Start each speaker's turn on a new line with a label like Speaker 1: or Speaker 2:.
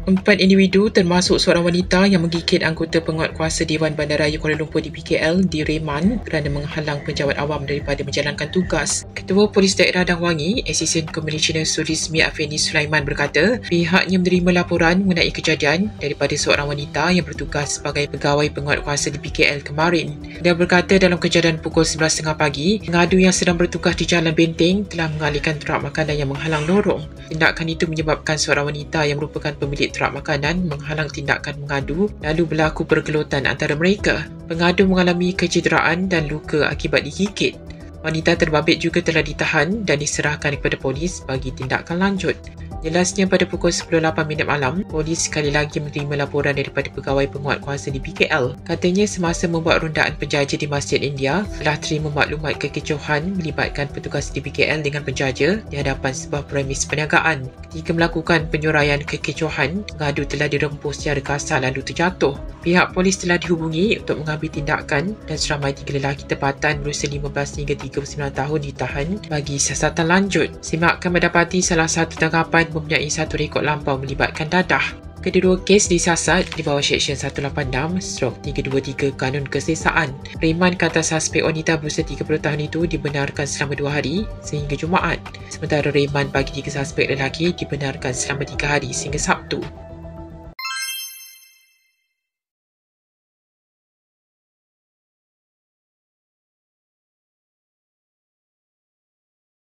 Speaker 1: 4 individu termasuk seorang wanita yang menggigit anggota penguatkuasa Dewan Bandaraya Kuala Lumpur di PKL direman kerana menghalang pejabat awam daripada menjalankan tugas. Ketua Polis Daerah Dang Wangi, Assistant Commissioner Surismi Afeni Sulaiman berkata, pihaknya menerima laporan mengenai kejadian daripada seorang wanita yang bertugas sebagai pegawai penguatkuasa di PKL kemarin. Dia berkata dalam kejadian pukul 11.30 pagi, pengadu yang sedang bertugas di Jalan Benteng telah mengalihkan truk makanan yang menghalang lorong. Tindakan itu menyebabkan seorang wanita yang merupakan pemilik truk makanan menghalang tindakan mengadu, lalu berlaku pergelutan antara mereka. Pengadu mengalami kecederaan dan luka akibat digigit. Wanita terbabit juga telah ditahan dan diserahkan kepada polis bagi tindakan lanjut. Jelasnya pada pukul 10.08 malam, polis sekali lagi menerima laporan daripada pegawai penguatkuasa di PKL. Katanya semasa membuat rondaan penjaja di Masjid India, telah terima maklumat kekecohan melibatkan petugas di PKL dengan penjaja di hadapan sebuah premis perniagaan. Ketika melakukan penyuraian kekecohan, pengadu telah dirempuh secara kasar lalu terjatuh. Pihak polis telah dihubungi untuk mengambil tindakan dan seramai 3 lelaki tempatan berusia 15 hingga 39 tahun ditahan bagi siasatan lanjut. Semakkan mendapati salah satu tangkapan mempunyai satu rekod lampau melibatkan dadah. Kedua-dua kes disiasat di bawah Seksyen 186/323 Kanun Kesesaan. Reman ke atas suspek wanita berusia 30 tahun itu dibenarkan selama 2 hari sehingga Jumaat. Sementara reman bagi 3 suspek lelaki dibenarkan selama 3 hari sehingga Sabtu.